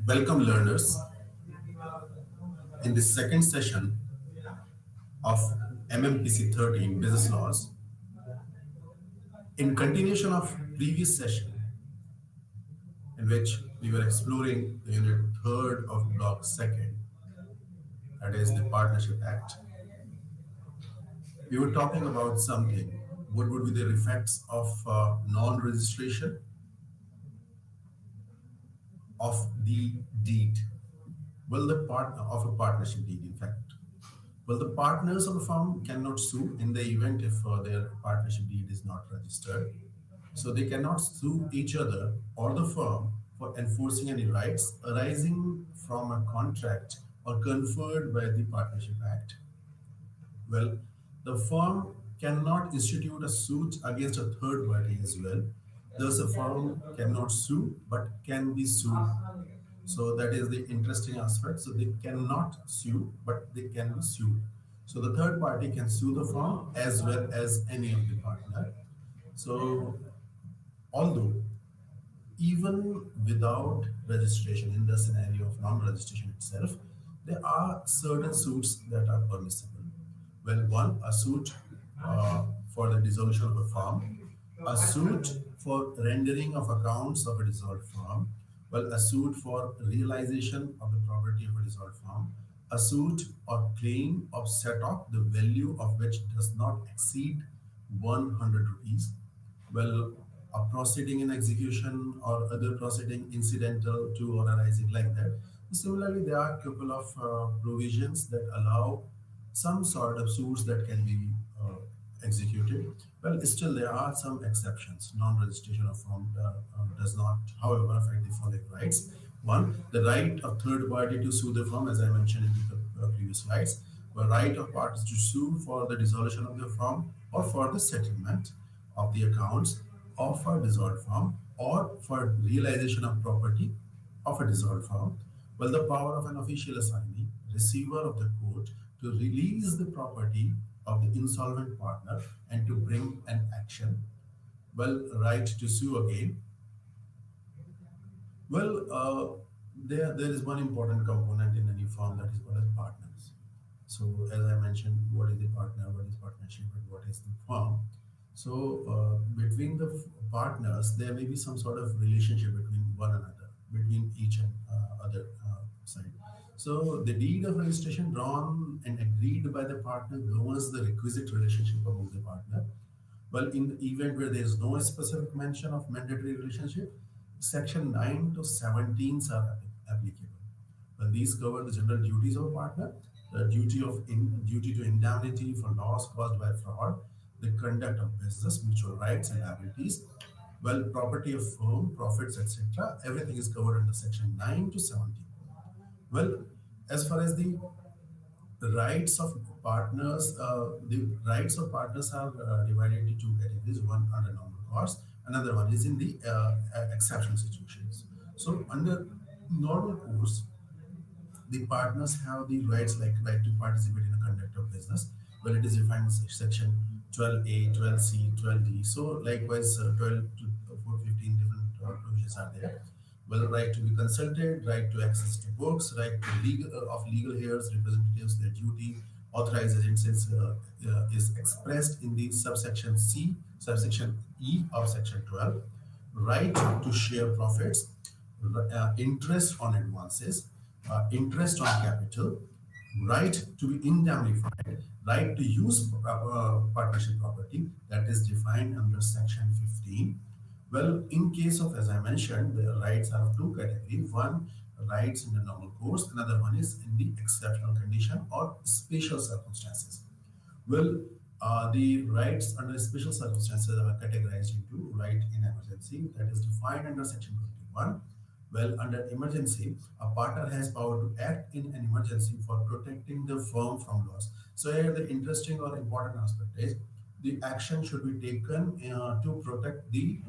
Welcome, learners, in this second session of MMPC 13 Business Laws. In continuation of previous session, in which we were exploring the unit third of block second, that is the Partnership Act, we were talking about something. What would be the effects of non-registration of the deed? Well, the part of a partnership deed, in fact. Well, the partners of a firm cannot sue in the event if their partnership deed is not registered. So they cannot sue each other or the firm for enforcing any rights arising from a contract or conferred by the Partnership Act. Well, the firm cannot institute a suit against a third party as well. Thus, a firm cannot sue but can be sued. So that is the interesting aspect. So they cannot sue, but they can be sued. So the third party can sue the firm as well as any of the partner. So although even without registration, in the scenario of non-registration itself, there are certain suits that are permissible. Well, one, a suit for the dissolution of a firm, a suit for rendering of accounts of a dissolved firm, well, a suit for realization of the property of a dissolved firm, a suit or claim of set off the value of which does not exceed 100 rupees. Well, a proceeding in execution or other proceeding incidental to or arising like that. Similarly, there are a couple of provisions that allow some sort of suits that can be executed. Well, still there are some exceptions. Non-registration of firm does not, however, affect the following rights. One, the right of third party to sue the firm, as I mentioned in the previous slides. The right of parties to sue for the dissolution of the firm or for the settlement of the accounts of a dissolved firm or for realization of property of a dissolved firm. Well, the power of an official assignee, receiver of the court, to release the property of the insolvent partner and to bring an action. Well, right to sue again. Well, there is one important component in any firm, that is what is partners. So, as I mentioned, what is the partner, what is partnership, and what is the firm? So, between the partners, there may be some sort of relationship between one another, between each and other side. So, the deed of registration drawn and agreed by the partner governs the requisite relationship among the partner. Well, in the event where there is no specific mention of mandatory relationship, Section 9 to 17 are applicable. Well, these cover the general duties of a partner, the duty to indemnity for loss caused by fraud, the conduct of business, mutual rights and liabilities, well, property of firm, profits, etc. Everything is covered under Section 9 to 17. Well, as far as the rights of partners, the rights of partners are divided into two categories. One under normal course, another one is in the exceptional situations. So under normal course, the partners have the rights like right to participate in the conduct of business. Well, it is defined in section 12A, 12C, 12D. So likewise, 12 to 415 different provisions are there. Well, right to be consulted, right to access to books, right to legal heirs, representatives, their duty, authorized agents is expressed in the subsection C, subsection E of section 12. Right to share profits, interest on advances, interest on capital, right to be indemnified, right to use partnership property, that is defined under section 15. Well, in case of, as I mentioned, the rights are of two categories. One, rights in the normal course, another one is in the exceptional condition or special circumstances. Well, the rights under special circumstances are categorized into right in emergency, that is defined under section 21. Well, under emergency, a partner has power to act in an emergency for protecting the firm from loss. So here the interesting or important aspect is the action should be taken to protect the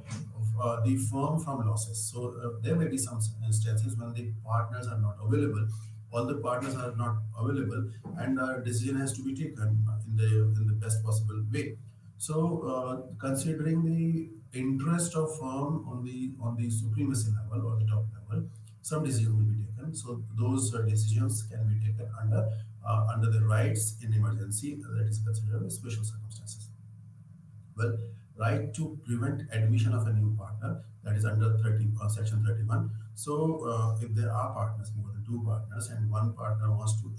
firm from losses. So there may be some instances when the partners are not available, all the partners are not available, and a decision has to be taken in the best possible way. So, considering the interest of firm on the supremacy level or the top level, some decisions will be taken. So, those decisions can be taken under the rights in emergency, that is considered as special circumstances. Well, right to prevent admission of a new partner, that is under 30 section 31. So if there are partners, more than two partners, and one partner wants to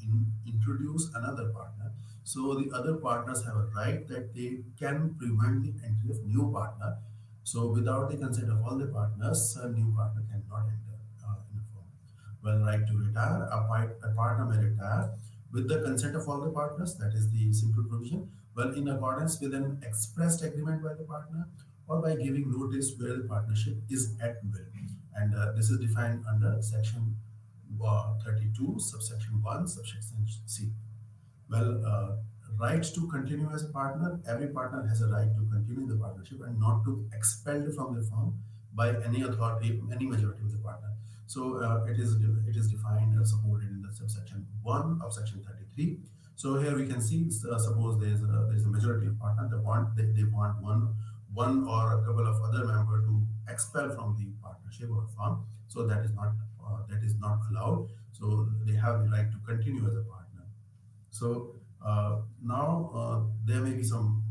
introduce another partner, so the other partners have a right that they can prevent the entry of new partner. So without the consent of all the partners, a new partner cannot enter in a firm. Well, right to retire, a partner may retire with the consent of all the partners, that is the simple provision, well, in accordance with an expressed agreement by the partner or by giving notice where the partnership is at will. And this is defined under section 32, subsection 1, subsection C. Well, right to continue as a partner. Every partner has a right to continue the partnership and not to expelled from the firm by any authority, any majority of the partner. So it is defined or supported in the subsection 1 of section 33. So here we can see, suppose there is a majority of partner, they want one or a couple of other member to expel from the partnership or firm. So that is not allowed. So they have the right to continue as a partner. So now there may be some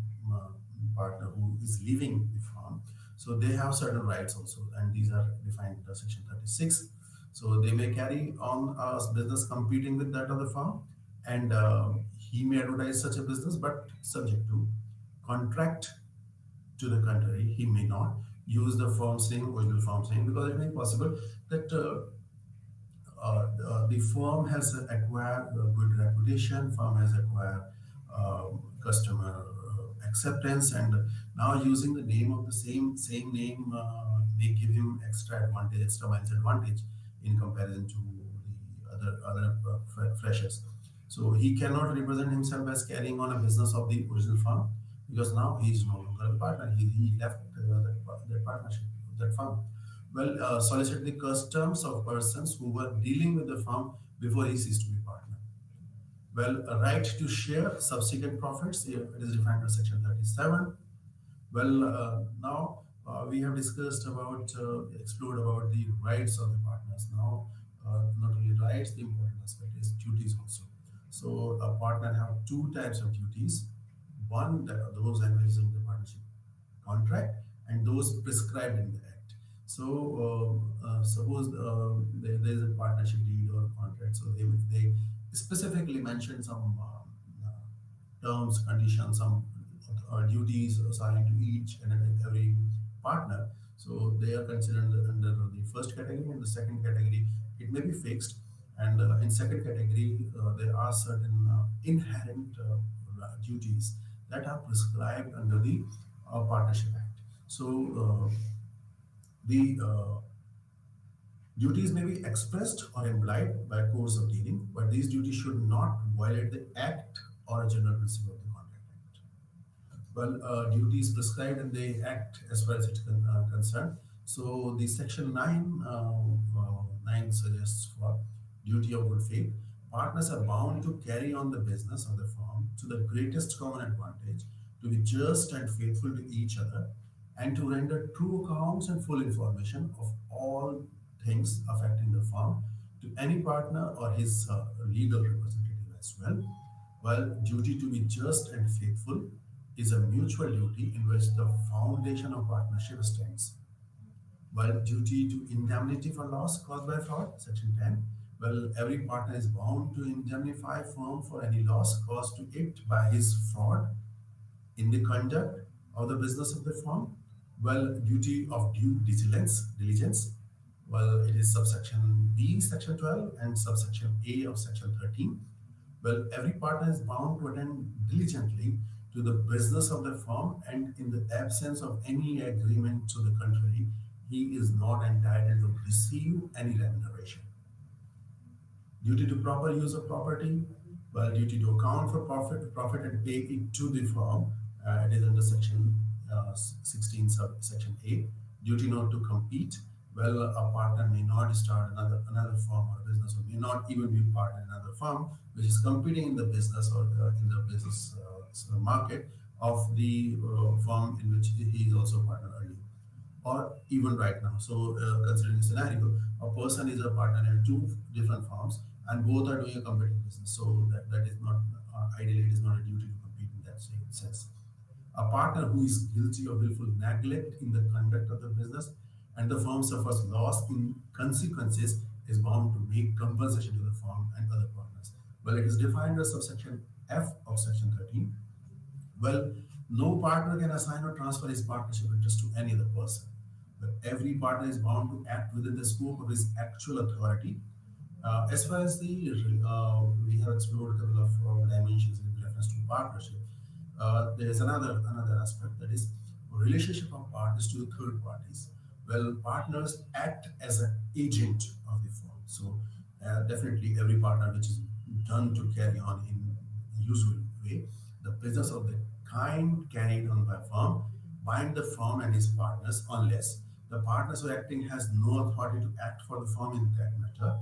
partner who is leaving the firm. So they have certain rights also, and these are defined in section 36. So they may carry on a business competing with that of the firm, and he may advertise such a business, but subject to contract to the contrary, he may not use the firm's name, original firm's name, because it may be possible that the firm has acquired a good reputation, firm has acquired customer acceptance, and now using the name of the same name may give him extra advantage, extra miles advantage in comparison to the other freshers. So he cannot represent himself as carrying on a business of the original firm, because now he is no longer a partner. He left that partnership, that firm. Well, solicit the customs of persons who were dealing with the firm before he ceased to be partner. Well, a right to share subsequent profits, it is defined in section 37. Well, now we have discussed about, explored about the rights of the partners. Now, not only rights, the important aspect is duties also. So, a partner have two types of duties. One, those envisaged in the partnership contract, and those prescribed in the act. So, suppose there is a partnership deed or contract, so they specifically mention some terms, conditions, some duties assigned to each and every partner. So they are considered under the first category, and the second category it may be fixed. And in second category, there are certain inherent duties that are prescribed under the Partnership Act. So the duties may be expressed or implied by course of dealing, but these duties should not violate the Act or a general principle of the Contract Act. Well, duties prescribed in the Act as far as it's concerned. So the section 9, 9 suggests for duty of good faith. Partners are bound to carry on the business of the firm to the greatest common advantage, to be just and faithful to each other, and to render true accounts and full information of all things affecting the firm to any partner or his legal representative as well. While duty to be just and faithful is a mutual duty in which the foundation of partnership stands. While duty to indemnity for loss caused by fraud, section 10, well, every partner is bound to indemnify firm for any loss caused to it by his fraud in the conduct of the business of the firm. Well, duty of due diligence. Well, it is subsection B, section 12, and subsection A of section 13. Well, every partner is bound to attend diligently to the business of the firm, and in the absence of any agreement to the contrary, he is not entitled to receive any remuneration. Duty to proper use of property, well, duty to account for profit and pay it to the firm. It is under section 16, subsection A. Duty not to compete. Well, a partner may not start another firm or business, or may not even be part in another firm which is competing in the business or in the business market. of the firm in which he is also a partner earlier, or even right now. So, considering the scenario, a person is a partner in two different firms, and both are doing a competing business. So that is not ideally it is not a duty to compete in that same sense. A partner who is guilty of willful neglect in the conduct of the business and the firm suffers loss in consequences is bound to make compensation to the firm and other partners. Well, it is defined under subsection F of section 13. Well, no partner can assign or transfer his partnership interest to any other person. But every partner is bound to act within the scope of his actual authority. As far as we have explored a couple of dimensions in reference to partnership. There is another aspect, that is relationship of partners to the third parties. Well, partners act as an agent of the firm. So definitely every partner which is done to carry on in usual way the business of the kind carried on by firm bind the firm and his partners unless the partners who are acting has no authority to act for the firm in that matter.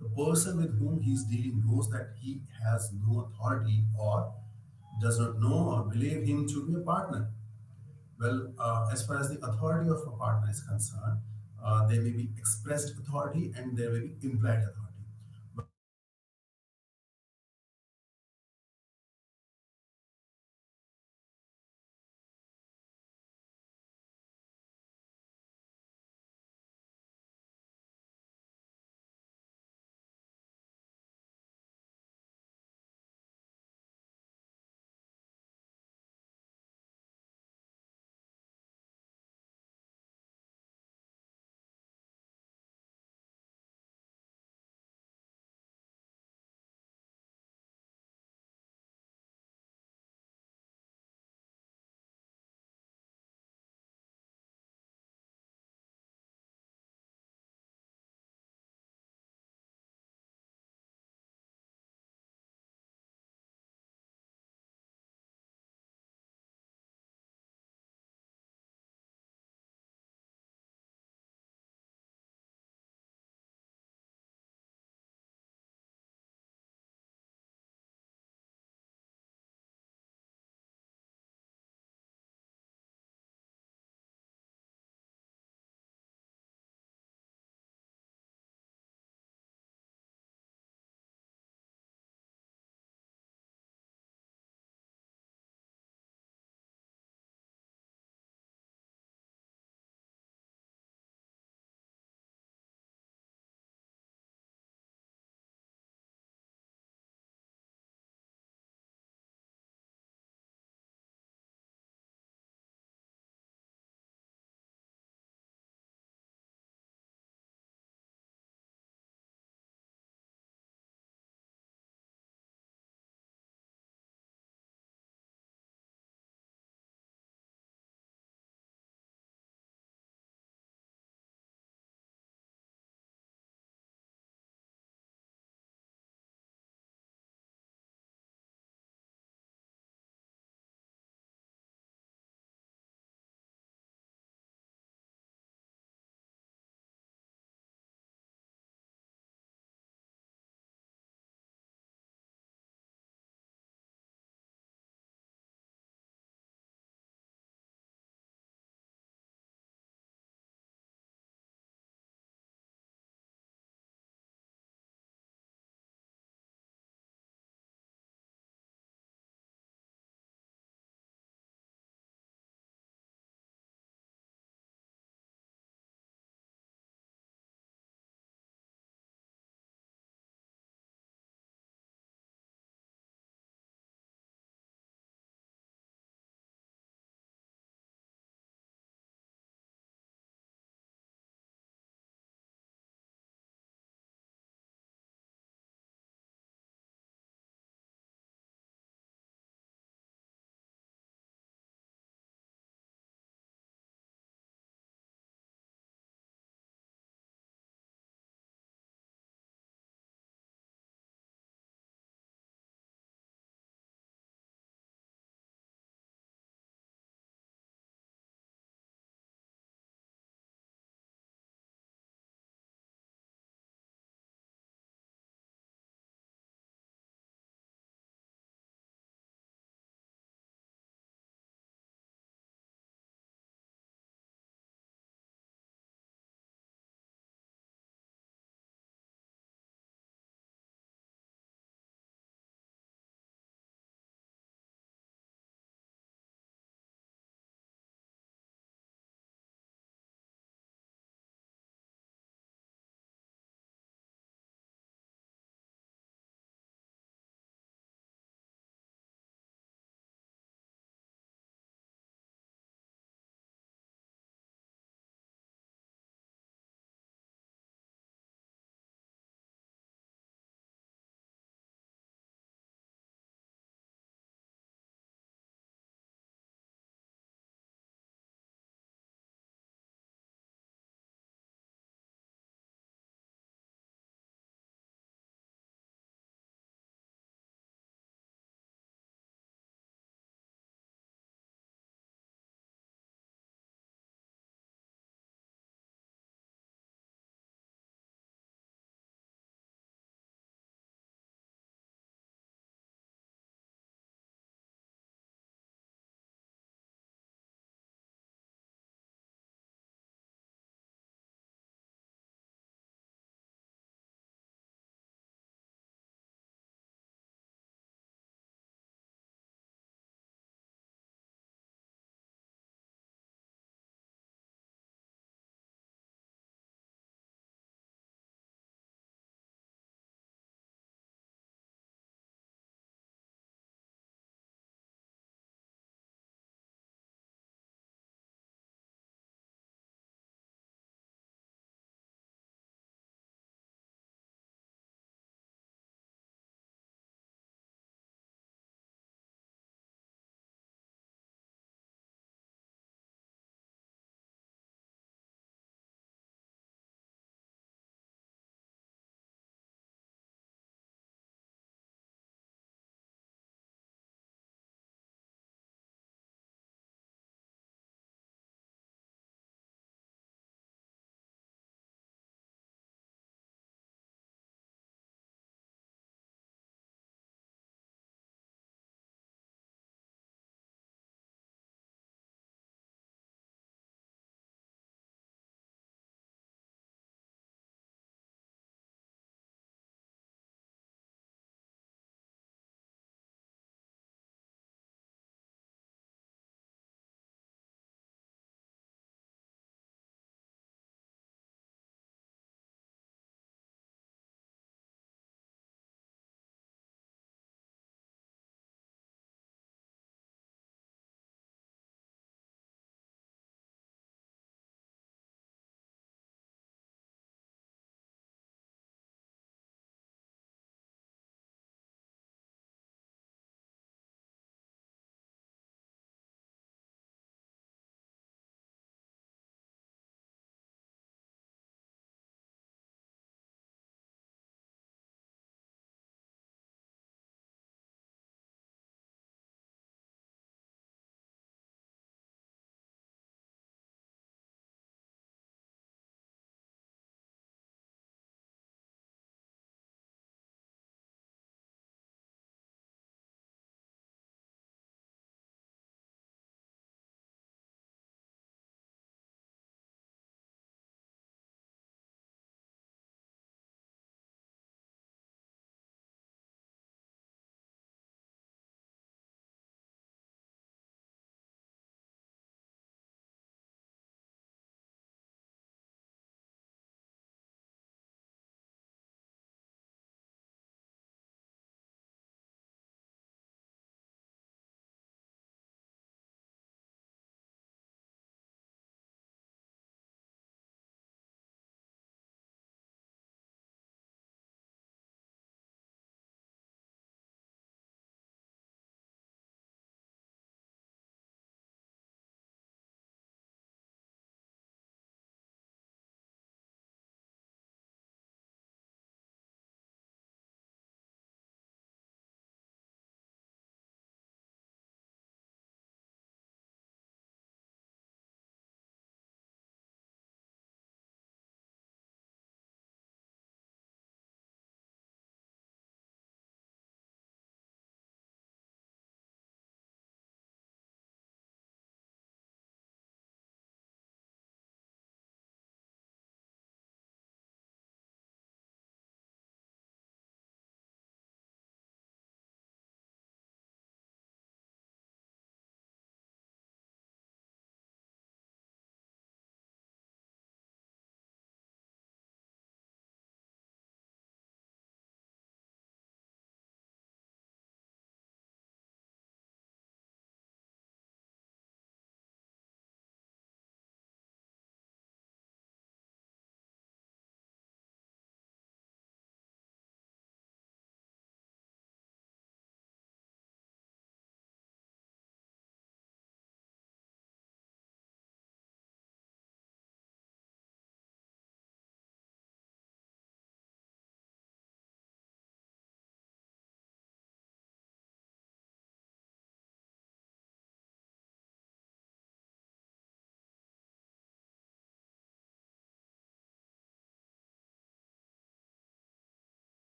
The person with whom he is dealing knows that he has no authority or does not know or believe him to be a partner. Well, as far as the authority of a partner is concerned, there may be expressed authority and there may be implied authority. Well, expressed authority is that which is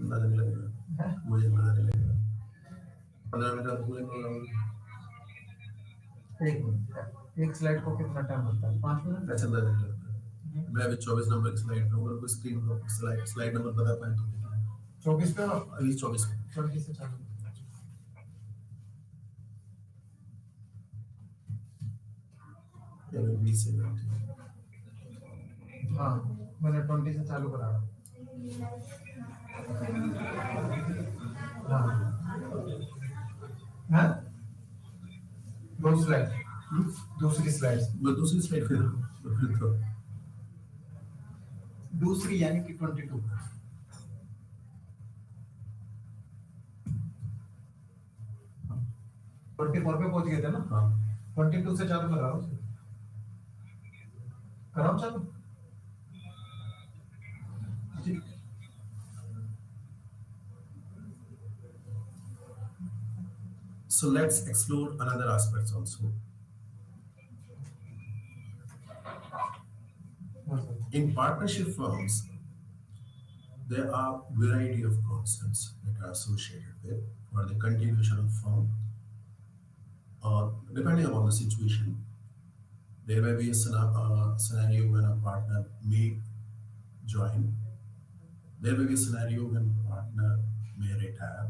अंदाजा नहीं लगेगा, मुझे अंदाजा नहीं लगेगा। 15 minute बाद बोलेंगे एक मिनट, एक स्लाइड को कितना टाइम लगता है? 5 मिनट। ऐसा अंदाजा नहीं लगता। मैं अभी 24 नंबर की स्लाइड पे हूँ, अगर कोई स्क्रीन पर स्लाइड स्लाइड नंबर बता पाए तो देखना। 24 पे हो? अभी 24 पे। 20 से चालू। या फिर 20 से हाँ, मैंने 20 से चालू करा। हाँ हाँ, दो स्लाइड, दूसरी स्लाइड, मैं दूसरी स्लाइड पे हूँ, तो फिर तो दूसरी यानी कि 22। 24 पे पहुंच गए थे ना? हाँ 22 से चालू करा रहा हूँ, कराओ चालू। ठीक। So let's explore another aspects also. हाँ sir. In partnership firms, there are variety of concepts that are associated with for the continuation of firm. Depending upon the situation, there may be a scenario when a partner may join. There may be a scenario when partner may retire.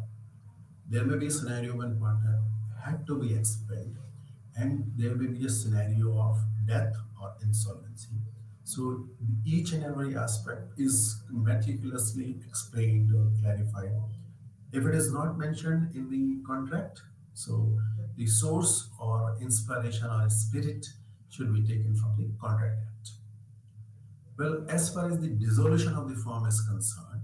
There may be a scenario when partner had to be expelled, and there may be a scenario of death or insolvency. So each and every aspect is meticulously explained or clarified. If it is not mentioned in the contract, so the source or inspiration or spirit should be taken from the contract act. Well, as far as the dissolution of the firm is concerned,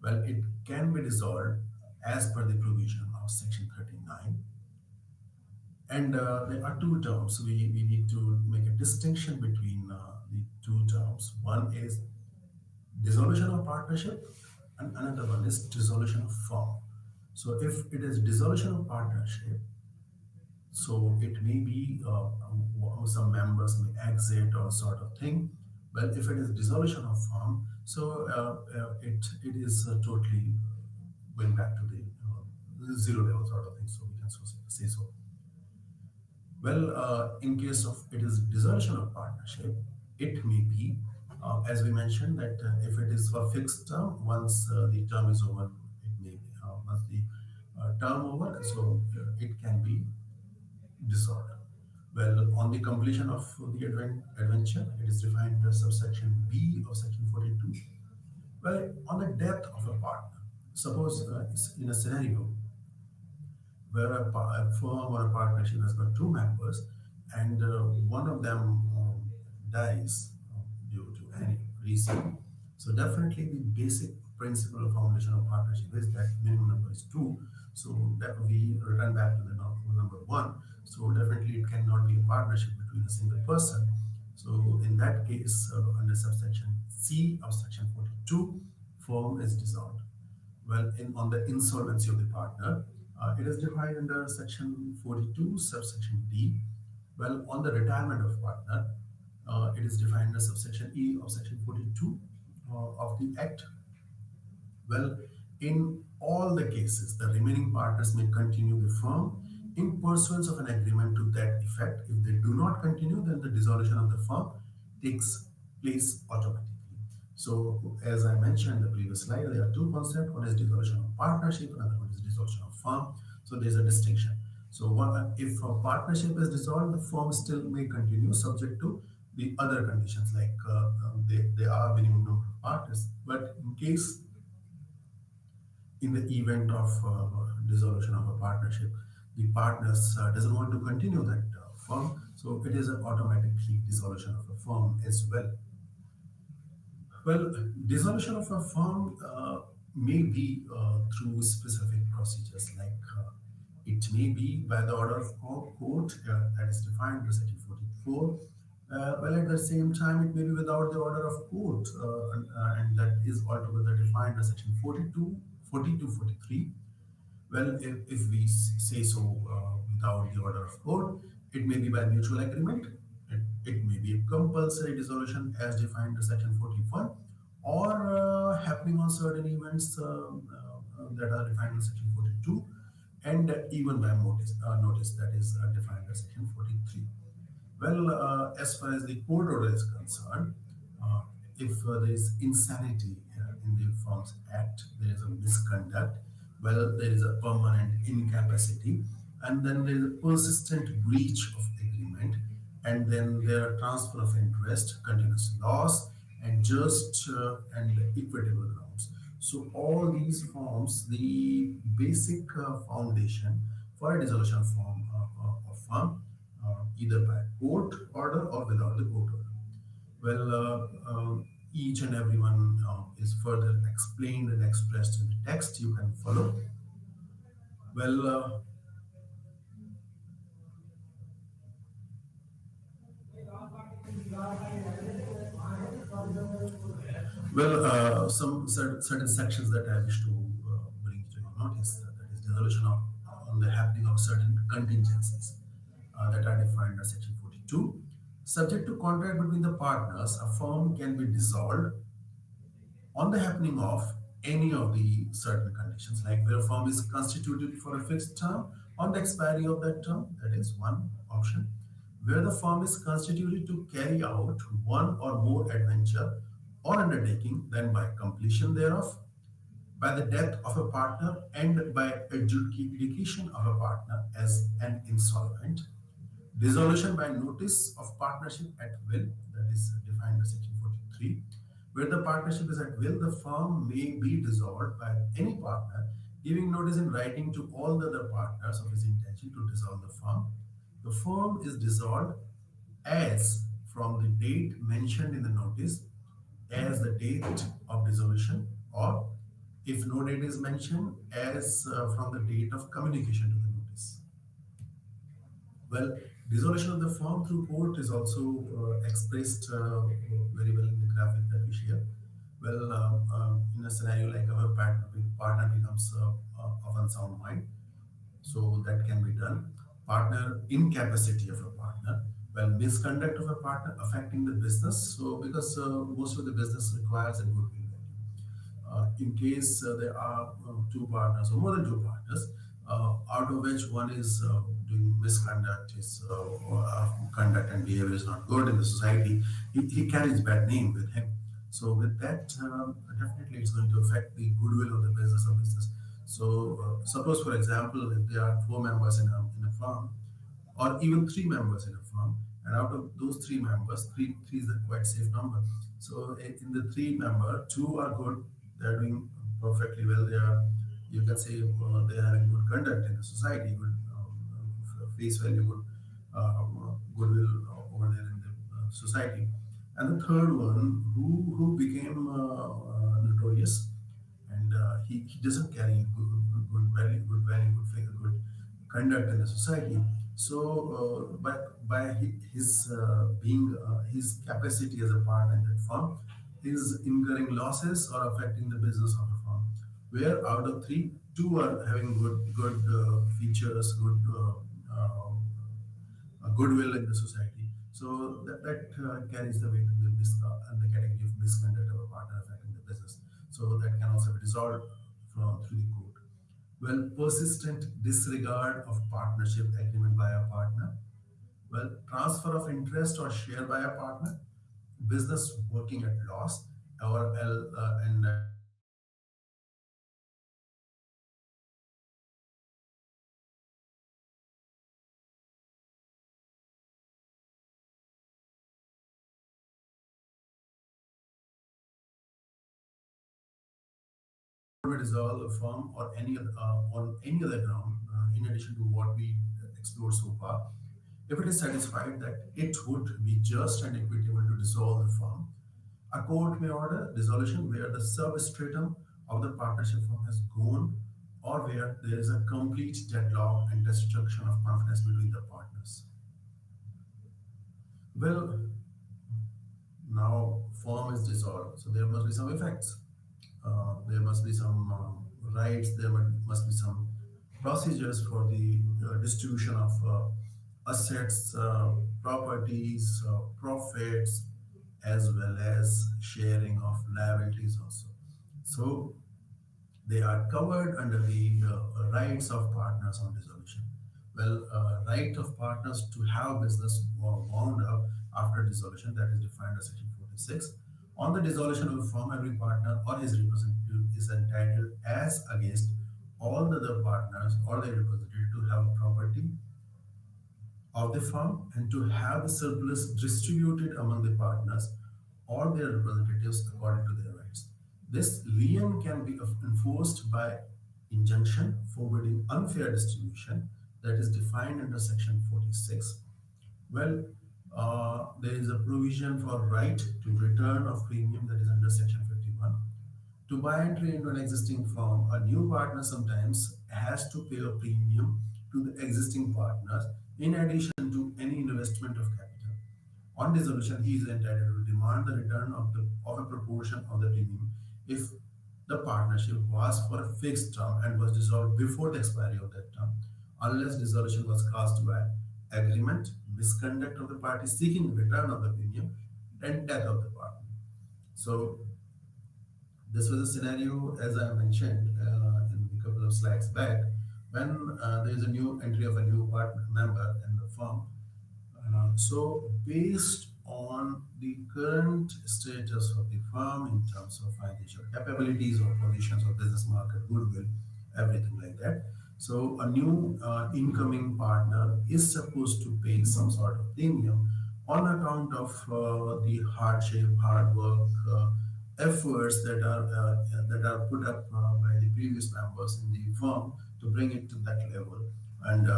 well, it can be dissolved as per the provision of Section 39. And there are two terms. We need to make a distinction between the two terms. One is dissolution of partnership, and another one is dissolution of firm. So if it is dissolution of partnership, so it may be some members may exit or sort of thing. But if it is dissolution of firm, so it is totally going back to the zero level sort of thing. So we can say so. Well, in case of it is dissolution of partnership, it may be, as we mentioned, that if it is for fixed term, once the term is over, it may be, once the term over, so it can be dissolved. Well, on the completion of the adventure, it is defined as subsection B of section 42. Well, on the death of a partner, suppose in a scenario where a firm or a partnership has got two members and one of them dies due to any reason. So definitely the basic principle of foundation of partnership is that minimum number is two. So that we return back to the number one. So definitely it cannot be a partnership between a single person. So in that case, under subsection C of section 42, firm is dissolved. Well, on the insolvency of the partner, it is defined under section 42, subsection D. Well, on the retirement of partner, it is defined under subsection E of section 42 of the Act. Well, in all the cases, the remaining partners may continue the firm in pursuance of an agreement to that effect. If they do not continue, then the dissolution of the firm takes place automatically. So, as I mentioned in the previous slide, there are two concepts. One is dissolution of partnership, another one is dissolution of firm. So, there is a distinction. So, if a partnership is dissolved, the firm still may continue subject to the other conditions like they are minimum number of partners. But in case in the event of dissolution of a partnership, the partners doesn't want to continue that firm, so it is an automatically dissolution of a firm as well. Well, dissolution of a firm may be through specific procedures, like it may be by the order of court that is defined in Section 44. Well, at the same time, it may be without the order of court, and that is altogether defined in Section 42, 42, 43. Well, if we say so without the order of court, it may be by mutual agreement, it may be a compulsory dissolution as defined in Section 41, or happening on certain events that are defined in section 42, and even by notice that is defined as section 43. Well, as far as the court order is concerned, uh, if there is insanity in the Firms Act, there is a misconduct, well, there is a permanent incapacity, and then there is a persistent breach of agreement, and then there are transfer of interest, continuous loss, and just and equitable grounds. So all these forms the basic foundation for a dissolution of firm, either by court order or without the court order. Well, each and every one is further explained and expressed in the text. You can follow. Well, some certain sections that I wish to bring to your notice, that is dissolution of on the happening of certain contingencies that are defined as section 42. Subject to contract between the partners, a firm can be dissolved on the happening of any of the certain conditions, like where a firm is constituted for a fixed term on the expiry of that term, that is one option. Where the firm is constituted to carry out one or more adventure or undertaking, then by completion thereof, by the death of a partner and by adjudication of a partner as an insolvent. Dissolution by notice of partnership at will, that is defined as section 43. Where the partnership is at will, the firm may be dissolved by any partner, giving notice in writing to all the other partners of his intention to dissolve the firm. The firm is dissolved as from the date mentioned in the notice as the date of dissolution, or if no date is mentioned, as from the date of communication to the notice. Well, dissolution of the firm through court is also expressed very well in the graphic that we share. Well, in a scenario like our partner becomes of unsound mind, so that can be done. Partner incapacity of a partner, well, misconduct of a partner affecting the business. So because most of the business requires a goodwill value. In case there are two partners or more than two partners, out of which one is doing misconduct, his conduct and behavior is not good in the society, he carries bad name with him. So with that, definitely it's going to affect the goodwill of the business. So suppose, for example, if there are four members in a firm, or even three members in a firm, and out of those three members, three is a quite safe number. So in the three member, two are good, they are doing perfectly well. They are, you can say, they are having good conduct in the society, good face value, good goodwill over there in the society. And the third one, who became notorious, and he doesn't carry good value, good figure, good conduct in the society. So, by his being his capacity as a partner in that firm, is incurring losses or affecting the business of the firm. Where out of three, two are having good features, good goodwill in the society. So that carries the weight of the and the category of misconduct of a partner affecting the business. So that can also be resolved from through the court. Well, persistent disregard of partnership agreement by a partner. Well, transfer of interest or share by a partner, business working at loss, or and resolve a firm or any other on any other ground, in addition to what we explored so far, if it is satisfied that it would be just and equitable to dissolve the firm, a court may order dissolution where the substratum of the partnership firm has gone, or where there is a complete deadlock and destruction of confidence between the partners. Well, now firm is dissolved, so there must be some effects. There must be some rights, there must be some procedures for the distribution of assets, properties, profits, as well as sharing of liabilities also. So They are covered under the rights of partners on dissolution. Well, right of partners to have business wound up after dissolution, that is defined as Section 46. On the dissolution of a firm, every partner or his representative is entitled, as against all the other partners or their representative, to have property of the firm and to have the surplus distributed among the partners or their representatives according to their rights. This lien can be enforced by injunction forbidding unfair distribution, that is defined under Section 46. Well, there is a provision for right to return of premium, that is under Section 51. To buy entry into an existing firm, a new partner sometimes has to pay a premium to the existing partners in addition to any investment of capital. On dissolution, he is entitled to demand the return of a proportion of the premium if the partnership was for a fixed term and was dissolved before the expiry of that term, unless dissolution was caused by agreement, misconduct of the party seeking return of the premium, and death of the partner. So this was a scenario, as I mentioned in a couple of slides back, when there is a new entry of a new partner member in the firm. So, based on the current status of the firm in terms of financial capabilities or positions of business market, goodwill, everything like that. So, a new incoming partner is supposed to pay some sort of premium on account of the hardship, hard work, efforts that are put up by the previous members in the firm to bring it to that level, and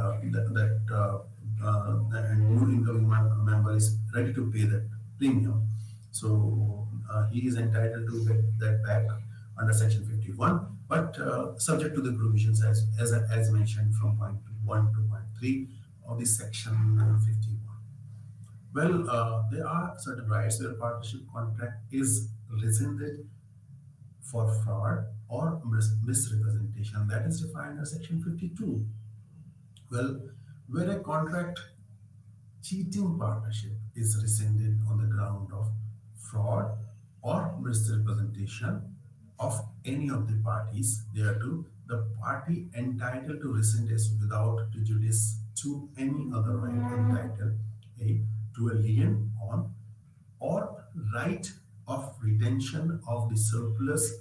and new incoming member is ready to pay that premium. So he is entitled to get that back under Section 51, but subject to the provisions as mentioned from point 1 to point 3 of the Section 51. Well, there are certain rights where partnership contract is rescinded for fraud or misrepresentation. That is defined as Section 52. Well, where a contract cheating partnership is rescinded on the ground of fraud or misrepresentation of any of the parties thereto, the party entitled to rescind is without prejudice to any other right entitled a to a lien on or right of retention of the surplus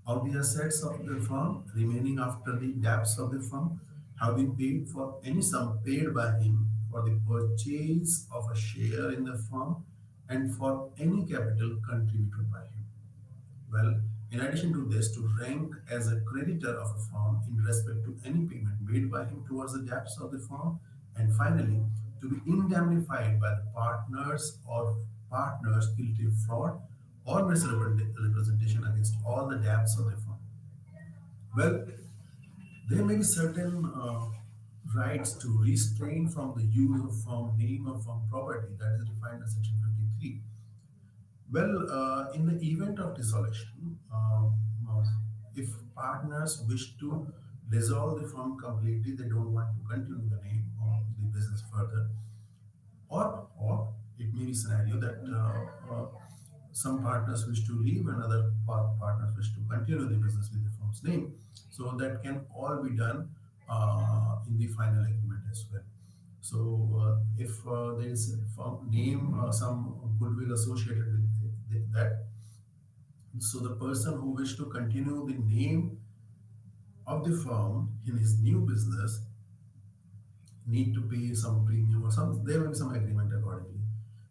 of the assets of the firm remaining after the debts of the firm have been paid for any sum paid by him for the purchase of a share in the firm and for any capital contributed by him. Well, in addition to this, to rank as a creditor of a firm in respect to any payment made by him towards the debts of the firm, and finally, to be indemnified by the partners or partners guilty of fraud or misrepresentation against all the debts of the firm. Well, there may be certain rights to restrain from the use of firm name or firm property, that is defined in Section 53. Well, in the event of dissolution, if partners wish to dissolve the firm completely, they don't want to continue the name of the business further, or it may be scenario that some partners wish to leave and other partners wish to continue the business with the firm's name. So that can all be done in the final agreement as well. So if there is a firm name, some goodwill associated with that, so the person who wish to continue the name of the firm in his new business need to pay some premium or some, there will be some agreement accordingly.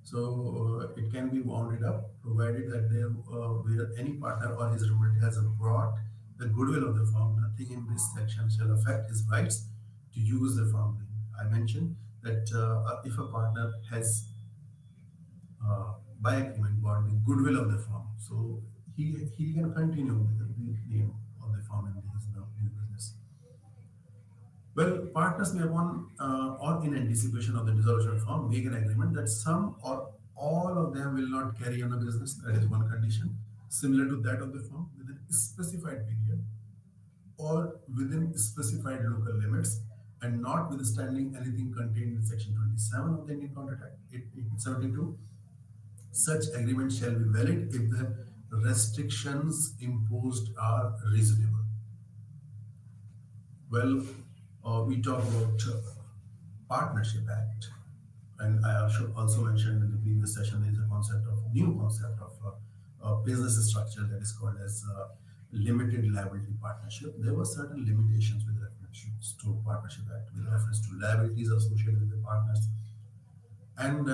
So it can be wounded up provided that there where any partner or his representative has brought the goodwill of the firm, nothing in this section shall affect his rights to use the firm name. I mentioned that if a partner has by agreement bought the goodwill of the firm, so he can continue the name of the firm in his new business. Well, partners may, upon or in anticipation of the dissolution of firm, make an agreement that some or all of them will not carry on the business. That is one condition, similar to that of the firm, within a specified period or within specified local limits, and notwithstanding anything contained in Section 27 of the Indian Contract Act 1872. Such agreement shall be valid if the restrictions imposed are reasonable. Well, we talk about Partnership Act, and I also mentioned in the previous session there is a new concept of business structure that is called as limited liability partnership. There were certain limitations with reference to Partnership Act, with reference to liabilities associated with the partners, and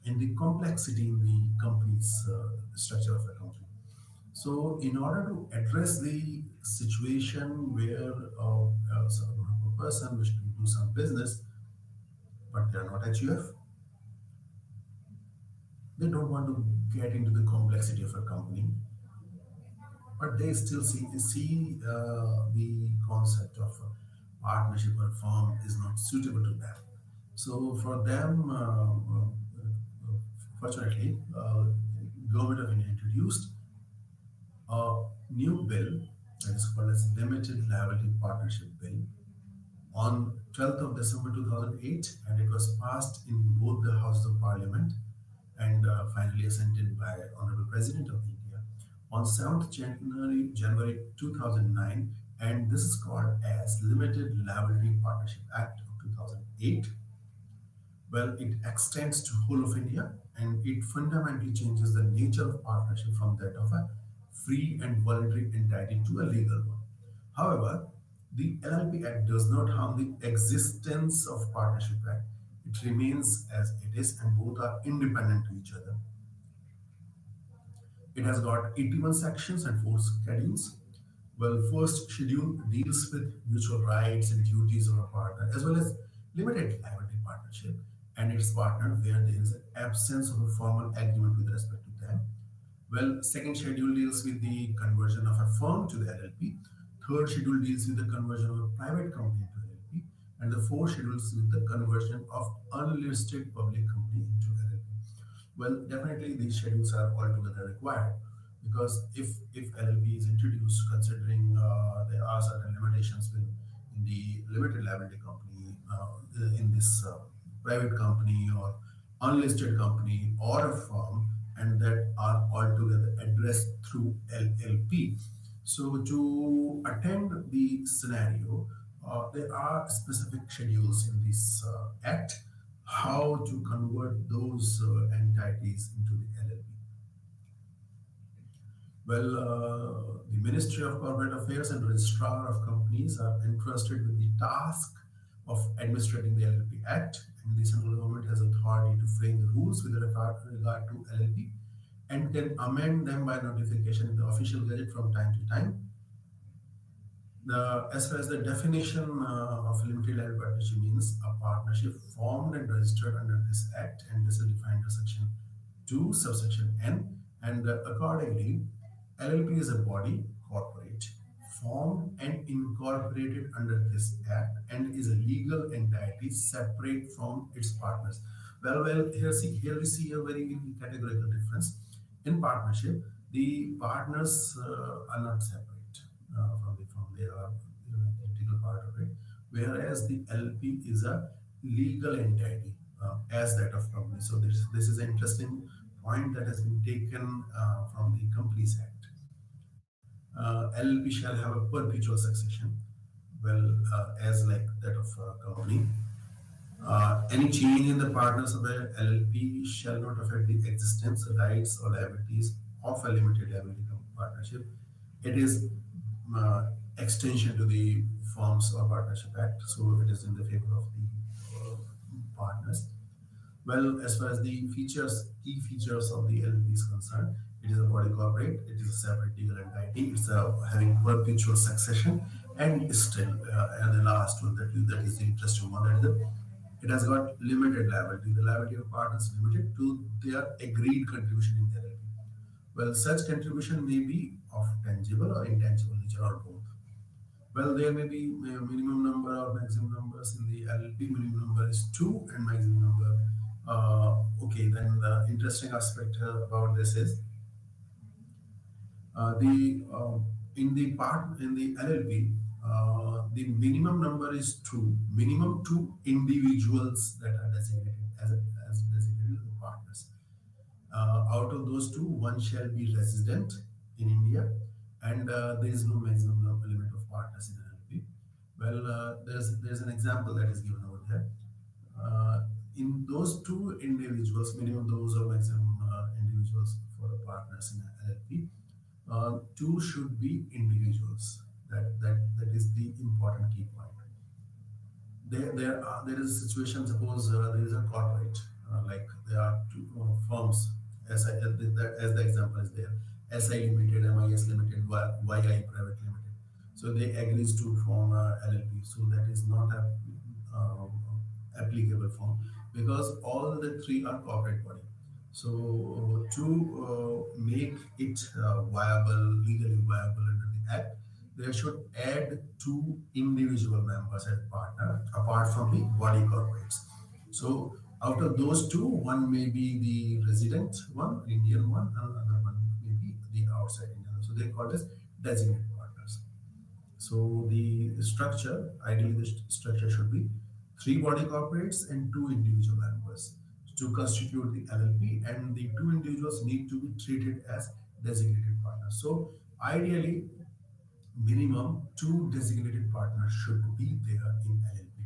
in the complexity in the company's structure of the company. So, in order to address the situation where a person wishes to do some business, but they are not HUF, they don't want to get into the complexity of a company, but they still see the concept of a partnership or firm is not suitable to them. So, for them, fortunately, government of India introduced a new bill that is called as Limited Liability Partnership Bill on 12th of December 2008, and it was passed in both the Houses of Parliament and finally assented by Honorable President of India on 7th January 2009, and this is called as Limited Liability Partnership Act of 2008. Well, it extends to whole of India, and it fundamentally changes the nature of partnership from that of a free and voluntary entity to a legal one. However, the LLP Act does not harm the existence of Partnership Act. It remains as it is, and both are independent to each other. It has got 81 sections and 4 schedules. Well, first schedule deals with mutual rights and duties of a partner, as well as limited liability partnership and its partner, where there is an absence of a formal agreement with respect to them. Well, second schedule deals with the conversion of a firm to the LLP. Third schedule deals with the conversion of a private company to LLP, and the fourth schedule is with the conversion of unlisted public company into LLP. Well, definitely these schedules are altogether required because if LLP is introduced, considering there are certain limitations in the limited liability company, in this private company or unlisted company or a firm, and that are altogether addressed through LLP. So to attend the scenario, there are specific schedules in this act how to convert those entities into the LLP. Well, the Ministry of Corporate Affairs and Registrar of Companies are entrusted with the task of administrating the LLP Act, and the central government has authority to frame the rules with regard to LLP and can amend them by notification in the official gazette from time to time. As far as the definition of limited liability partnership means, a partnership formed and registered under this act, and this is defined under section 2, subsection N, and accordingly, LLP is a body corporate formed and incorporated under this act and is a legal entity separate from its partners. Well, here we see a very categorical difference. In partnership, the partners are not separate from their integral part of it, whereas the LP is a legal entity as that of company. So this is an interesting point that has been taken from the Companies Act. LLP shall have a perpetual succession, well, as like that of a company. Any change in the partners of a LLP shall not affect the existence, rights, or liabilities of a limited liability partnership. It is extension to the Firms or Partnership Act, so it is in the favor of the partners. Well, as far as the key features of the LLP is concerned, it is a body corporate, it is a separate legal entity, it's having perpetual succession, and still, and the last one that is the interesting one, that is it has got limited liability. The liability of partners is limited to their agreed contribution in the LLP. Well, such contribution may be of tangible or intangible nature or both. Well, there may be a minimum number or maximum numbers in the LLP. Minimum number is two, and maximum number. Okay, then the interesting aspect about this is the in the part in the LLP, the minimum number is two. Minimum two individuals that are designated as designated as partners. Out of those two, one shall be resident in India, and there is no maximum limit of partners in LLP. Well, there's an example that is given over there. Uh, in those two individuals, minimum those or maximum individuals for the partners in a LLP, two should be individuals. That is the important key point. There is a situation. Suppose there is a corporate, like there are two firms, as the example is there, SI Limited, MIS Limited, YI Private Limited. So they agrees to form a LLP. So that is not a applicable form, because all the three are corporate body. So to make it viable, legally viable under the act, they should add two individual members as partner apart from the body corporates. So out of those two, one may be the resident one, Indian one, and another one may be the outside Indian. So they call as designated partners. So the structure, ideally the structure should be three body corporates and two individual members to constitute the LLP, and the two individuals need to be treated as designated partners. So ideally, minimum two designated partners should be there in LLP.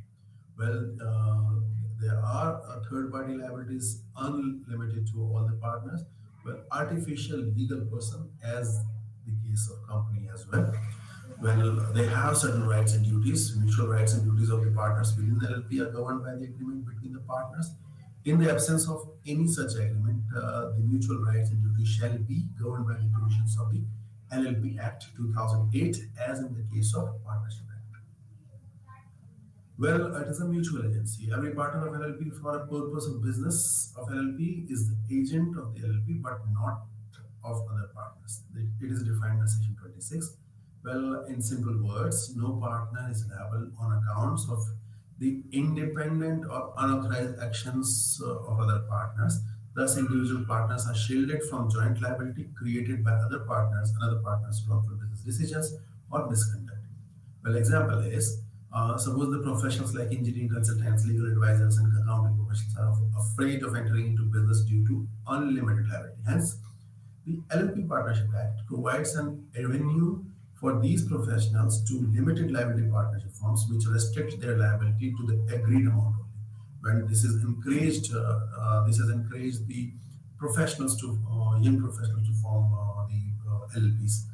Well, there are third party liabilities unlimited to all the partners. Well, artificial legal person, as the case of company as well. Well, they have certain rights and duties. Mutual rights and duties of the partners within the LLP are governed by the agreement between the partners. In the absence of any such agreement, the mutual rights and duties shall be governed by the provisions of the LLP Act 2008, as in the case of Partnership Act. Well, it is a mutual agency. Every partner of LLP for a purpose of business of LLP is the agent of the LLP, but not of other partners. It is defined in section 26. Well, in simple words, no partner is liable on accounts of the independent or unauthorized actions of other partners. Thus, individual partners are shielded from joint liability created by other partners and other partners' wrongful business decisions or misconduct. Well, example is, suppose the professionals like engineering consultants, legal advisors, and accounting professionals are afraid of entering into business due to unlimited liability. Hence, the LLP Partnership Act provides an avenue for these professionals to limited liability partnership forms which restrict their liability to the agreed amount only. When this has encouraged the professionals to young professionals to form the LLPs.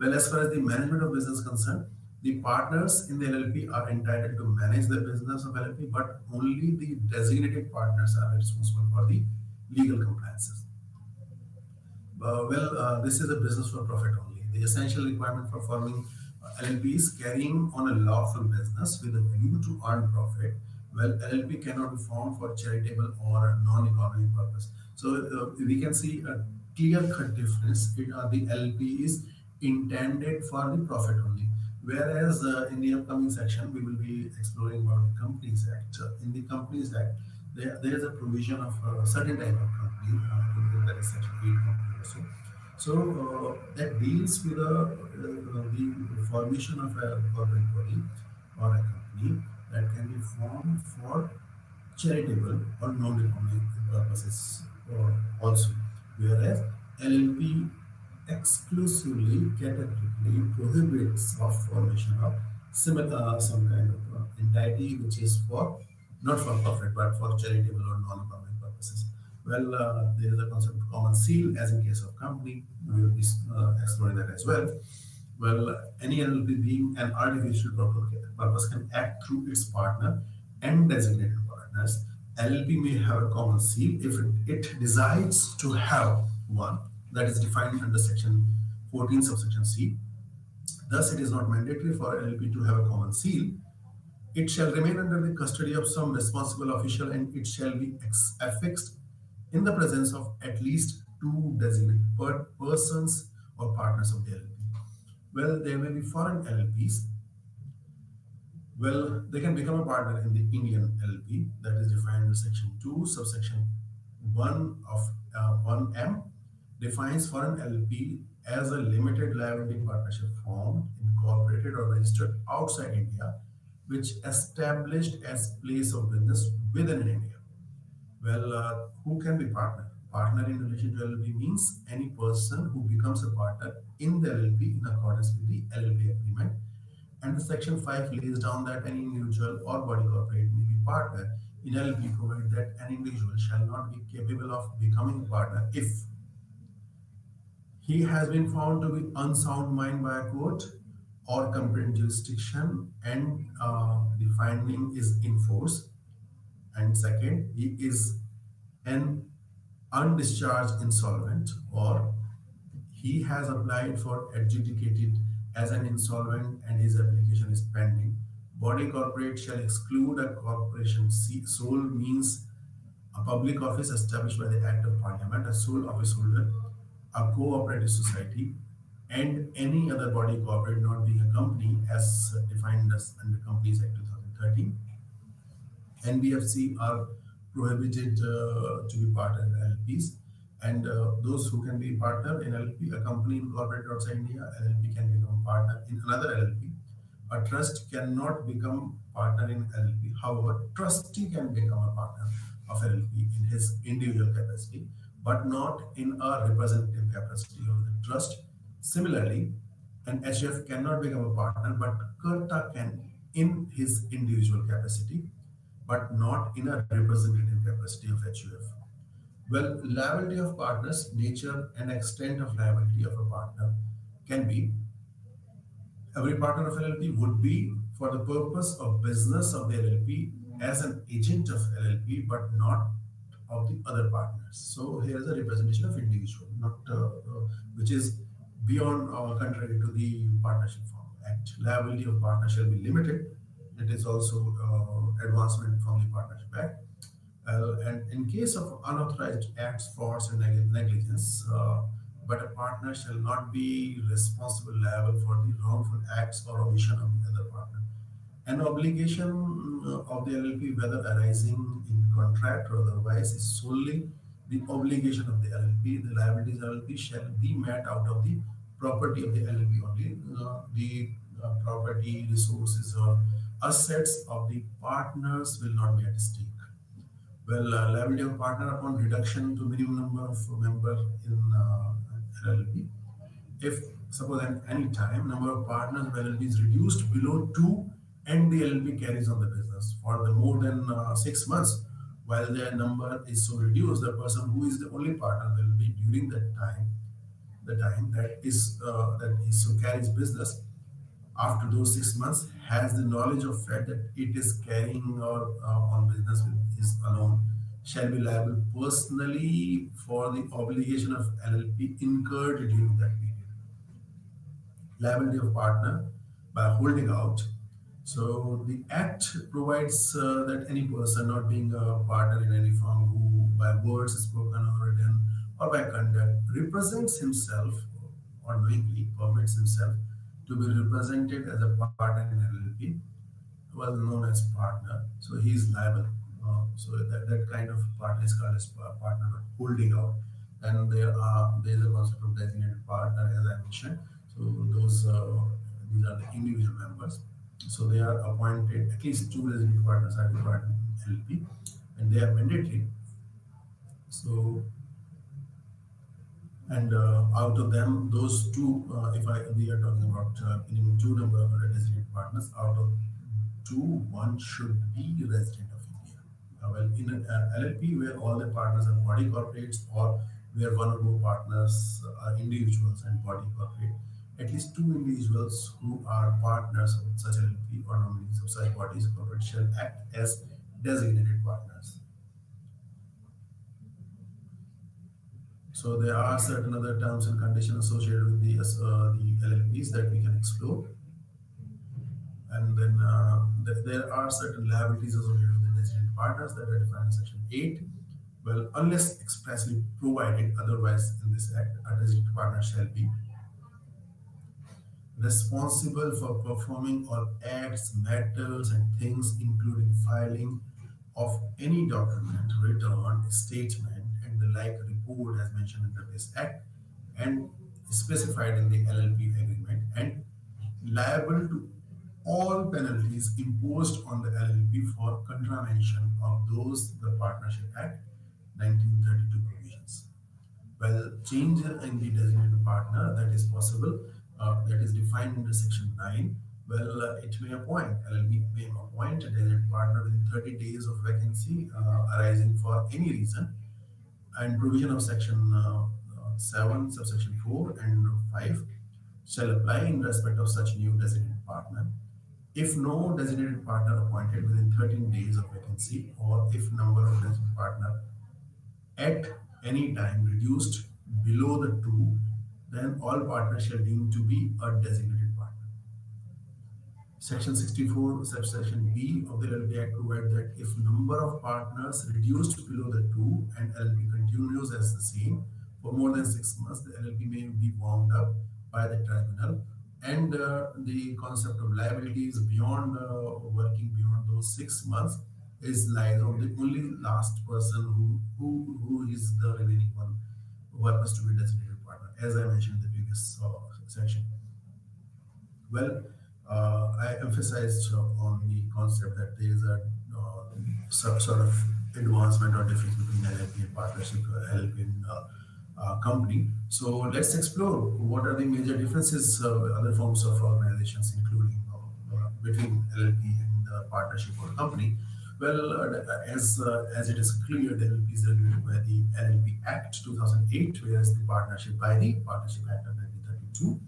Well, as far as the management of business is concerned, the partners in the LLP are entitled to manage the business of LLP, but only the designated partners are responsible for the legal compliances. This is a business for profit only. The essential requirement for forming LLP is carrying on a lawful business with a view to earn profit. Well, LLP cannot be formed for charitable or non-economic purpose. So we can see a clear-cut difference. The LLP is intended for the profit only. Whereas in the upcoming section, we will be exploring about the Companies Act. In the Companies Act, there is a provision of a certain type of company, that is section 8 company also. So that deals with the formation of a corporate body or a company that can be formed for charitable or non-economic purposes also. Whereas LLP exclusively categorically prohibits of formation of similar some kind of entity which is for not for profit but for charitable or non-economic purposes. Well, there is a concept of common seal as in case of company. We will be exploring that as well. Well, any LLP being an artificial purpose can act through its partner and designated partners. LLP may have a common seal if it decides to have one that is defined under section 14 subsection C. Thus, it is not mandatory for LLP to have a common seal. It shall remain under the custody of some responsible official, and it shall be affixed in the presence of at least two designated persons or partners of the LLP. Well, there may be foreign LLPs. Well, they can become a partner in the Indian LLP that is defined in section 2, subsection 1 of 1M defines foreign LLP as a limited liability partnership formed, incorporated or registered outside India, which established as place of business within India. Well, who can be partner? Partner in relation to LLP means any person who becomes a partner in the LLP in accordance with the LLP agreement And the Section 5 lays down that any individual or body corporate may be partner in LLP, provided that an individual shall not be capable of becoming a partner if he has been found to be unsound mind by a court or competent jurisdiction, and the finding is in force. And second, he is an undischarged insolvent, or he has applied for adjudicated as an insolvent and his application is pending. Body corporate shall exclude a corporation. Sole means a public office established by the Act of Parliament, a sole office holder, a cooperative society, and any other body corporate not being a company as defined as under Companies Act 2013. NBFC are prohibited to be partner in LLPs, and those who can be partner in LLP, a company incorporated outside India, LLP can become partner in another LLP. A trust cannot become partner in LLP. However, trustee can become a partner of LLP in his individual capacity, but not in a representative capacity of the trust. Similarly, an HF cannot become a partner, but Kurta can in his individual capacity, but not in a representative capacity of HUF. Well, liability of partners, nature and extent of liability of a partner can be: every partner of LLP would be for the purpose of business of the LLP as an agent of LLP, but not of the other partners. So here is a representation of individual, not which is beyond contrary to the Partnership Form Act. Liability of partner shall be limited. It is also advancement from the Partnership Act. And in case of unauthorized acts, frauds, and negligence, but a partner shall not be responsible liable for the wrongful acts or omission of the other partner. An obligation of the LLP, whether arising in contract or otherwise, is solely the obligation of the LLP. The liabilities of LLP shall be met out of the property of the LLP only. The property, resources, or assets of the partners will not be at stake. Well, liability of partner upon reduction to minimum number of member in LLP. If suppose at any time number of partners of LLP is reduced below two, and the LLP carries on the business for the more than 6 months, while their number is so reduced, the person who is the only partner will be during that time, the time that is so carries business after those 6 months, has the knowledge of fact that it is carrying or on business with his alone, shall be liable personally for the obligation of LLP incurred during that period. Liability of partner by holding out. So the Act provides that any person not being a partner in any firm who by words spoken or written or by conduct represents himself or knowingly permits himself to be represented as a partner in LLP, well known as partner, so he is liable. So that kind of partner is called as partner holding out. And there is a concept of designated partner, as I mentioned. So these are the individual members. So they are appointed. At least two designated partners are required in LLP, and they are mandatory. So and out of them, those two, if we are talking about minimum two number of designated partners, out of two, one should be resident of India. Well, in an LLP where all the partners are body corporates, or where one or more partners are individuals and body corporate, at least two individuals who are partners of such LLP or nominees of such bodies corporate shall act as designated partners. So there are certain other terms and conditions associated with the LLPs that we can explore. And then there are certain liabilities associated with the designated partners that are defined in Section 8. Well, unless expressly provided otherwise in this Act, a designated partner shall be responsible for performing all acts, matters, and things, including filing of any document, return, statement, and the like report as mentioned under this Act and specified in the LLP agreement, and liable to all penalties imposed on the LLP for contravention of those the Partnership Act 1932 provisions. Well, change in the designated partner that is possible, that is defined under Section 9. Well, it may appoint, LLP may appoint a designated partner within 30 days of vacancy arising for any reason, and provision of section 7, subsection 4 and 5 shall apply in respect of such new designated partner. If no designated partner appointed within 13 days of vacancy, or if number of designated partner at any time reduced below the two, then all partners shall deem to be a designated partner. Section 64, subsection B of the LLP Act provides that if number of partners reduced below the two and LLP continues as the same for more than 6 months, the LLP may be wound up by the tribunal. And the concept of liabilities beyond working beyond those 6 months is lies on the only last person who is the remaining one who happens to be designated partner, as I mentioned in the previous section. Well, I emphasized on the concept that there is a some sort of advancement or difference between LLP and partnership, LLP and company. So let's explore what are the major differences, other forms of organizations, including between LLP and partnership or company. Well, as it is clear, the LLP is regulated by the LLP Act 2008, whereas the partnership by the Partnership Act of 1932.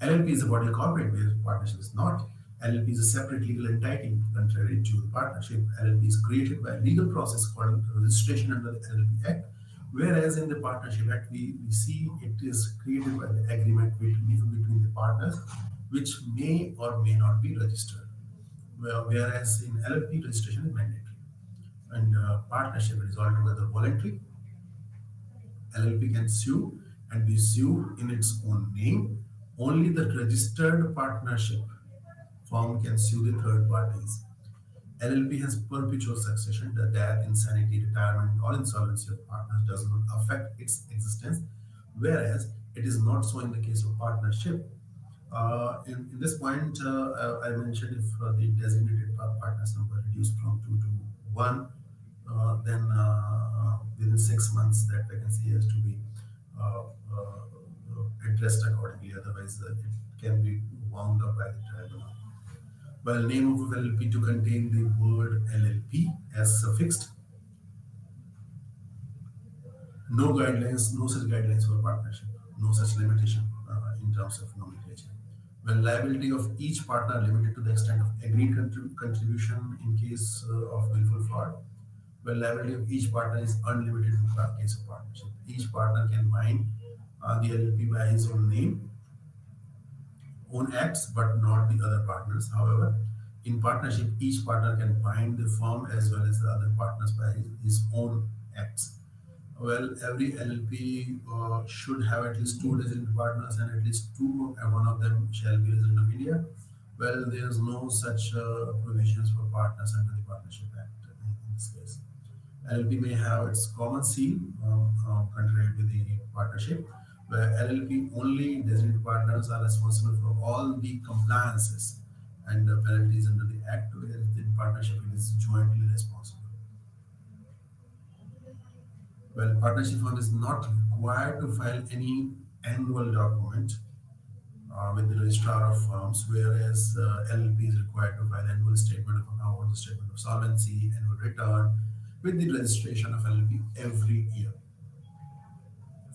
LLP is a body corporate where partnership is not. LLP is a separate legal entity contrary to the partnership. LLP is created by a legal process called registration under the LLP Act, whereas in the Partnership Act, we see it is created by the agreement between the partners, which may or may not be registered. Whereas in LLP, registration is mandatory. And partnership is altogether voluntary. LLP can sue and be sued in its own name. Only the registered partnership firm can sue the third parties. LLP has perpetual succession. The death, insanity, retirement, or insolvency of partners does not affect its existence, whereas it is not so in the case of partnership. In this point, I mentioned if the designated partners number reduced from 2 to 1, then within 6 months that vacancy has to be addressed accordingly. Otherwise, it can be wound up by the tribunal. Well, name of LLP to contain the word LLP as suffixed. No guidelines, no such guidelines for partnership, no such limitation in terms of nomenclature. Well, liability of each partner limited to the extent of agreed contribution in case of willful fraud. Well, liability of each partner is unlimited in the case of partnership. Each partner can bind the LLP by his own name, own acts, but not the other partners. However, in partnership, each partner can bind the firm as well as the other partners by his own acts. Well, every LLP should have at least two designated partners and at least two, and one of them shall be resident of India. Well, there is no such provisions for partners under the Partnership Act in this case. LLP may have its common seal, contrary to the partnership, where LLP only designated partners are responsible for all the compliances and penalties under the Act, whereas in partnership it is jointly responsible. Well, partnership firm is not required to file any annual document with the registrar of firms, whereas LLP is required to file annual statement of accounts, statement of solvency, annual return with the registration of LLP every year.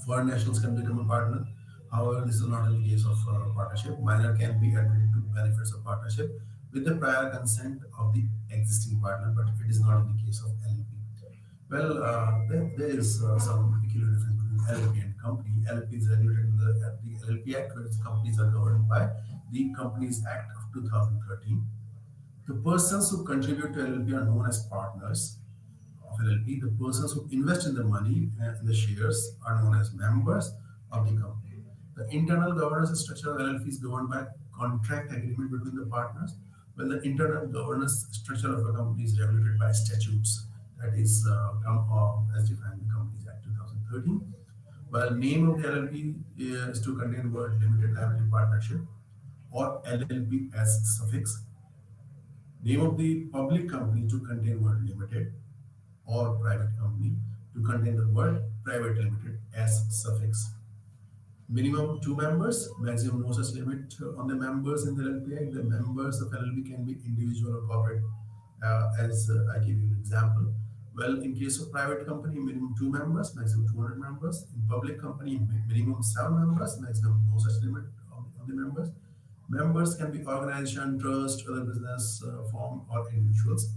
Foreign nationals can become a partner. However, this is not in the case of partnership. Minor can be admitted to benefits of partnership with the prior consent of the existing partner, but it is not in the case of LLP. Well, there is some peculiar difference between LLP and company. LLP is regulated in the LLP Act, whereas companies are governed by the Companies Act of 2013. The persons who contribute to LLP are known as partners of LLP. The persons who invest in the money in the shares are known as members of the company. The internal governance structure of LLP is governed by contract agreement between the partners, while the internal governance structure of a company is regulated by statutes, that is as defined in the Companies Act 2013. While name of the LLP is to contain word limited liability partnership or LLP as suffix. Name of the public company to contain word limited or private company to contain the word private limited as suffix. Minimum two members, maximum no such limit on the members in the LLP Act. The members of LLP can be individual or corporate, as I give you an example. Well, in case of private company, minimum two members, maximum 200 members. In public company, minimum seven members, maximum no such limit on the members. Members can be organization, trust, other business firm, or individuals.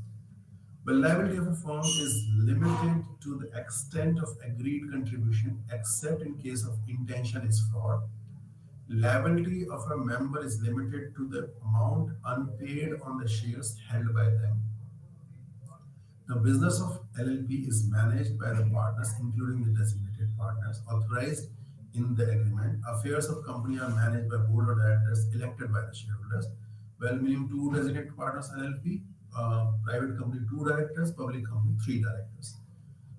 The liability of a firm is limited to the extent of agreed contribution, except in case of intention is fraud. Liability of a member is limited to the amount unpaid on the shares held by them. The business of LLP is managed by the partners, including the designated partners, authorized in the agreement. Affairs of company are managed by board of directors elected by the shareholders. Well, meaning two designated partners LLP, private company two directors, public company three directors.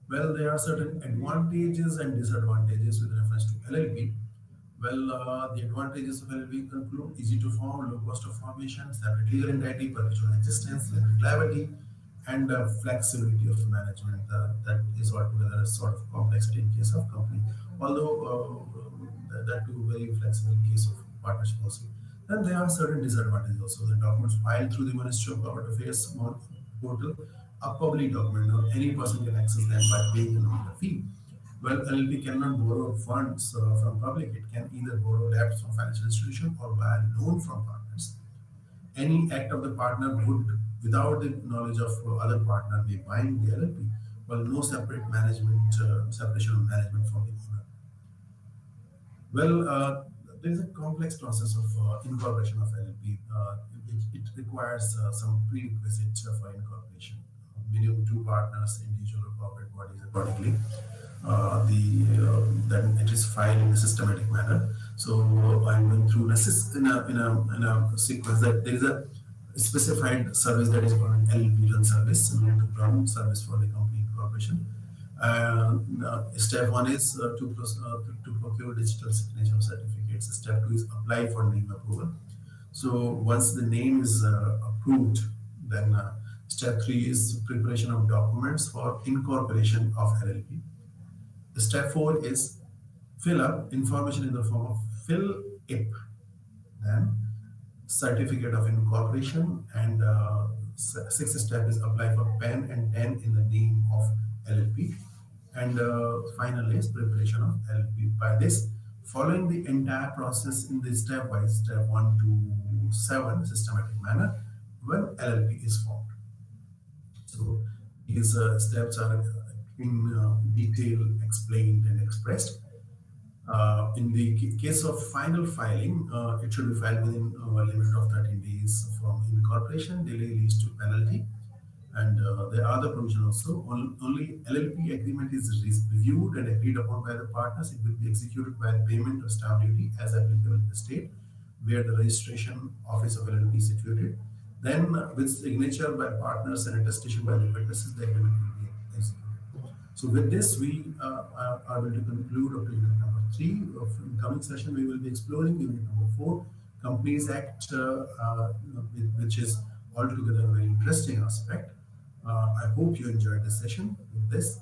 Well, there are certain advantages and disadvantages with reference to LLP. Well, the advantages of LLP include easy to form, low cost of formation, separate legal entity, perpetual existence, limited liability, and flexibility of management. That is altogether a sort of complexity in case of company. Although that too very flexible in case of partnership also. Then there are certain disadvantages also. The documents filed through the Ministry of Corporate Affairs portal are public document. Now any person can access them by paying a nominal fee. Well, LLP cannot borrow funds from public. It can either borrow debts from financial institution or buy a loan from partners. Any act of the partner would, without the knowledge of other partner, may bind the LLP, while no separate management, separation of management from the owner. Well, there is a complex process of incorporation of LLP. It requires some prerequisites for incorporation. Minimum two partners, individual or corporate bodies accordingly. Then it is filed in a systematic manner. So I'm going through in a sequence that there is a specified service that is called an LLP run service, similar to run service for the company incorporation. Step one is to procure digital signature certificates. Step two is apply for name approval. So once the name is approved, then step three is preparation of documents for incorporation of LLP. Step four is fill up information in the form of fill IP, then certificate of incorporation, and sixth step is apply for PAN and TAN in the name of LLP, and finally is preparation of LLP. By this, following the entire process in the stepwise, step 1 to 7 systematic manner, when LLP is formed. So these steps are in detail explained and expressed. In the case of final filing, it should be filed within a limit of 13 days from incorporation. Delay leads to penalty. And there are other provisions also. Only LLP agreement is reviewed and agreed upon by the partners. It will be executed by payment of stamp duty as applicable in the state where the registration office of LLP is situated. Then, with signature by partners and attestation by the witnesses, the agreement will be executed. So with this, we are going to conclude up to unit number 3. In coming session, we will be exploring unit number 4, Companies Act, which is altogether a very interesting aspect. I hope you enjoyed this session. With this,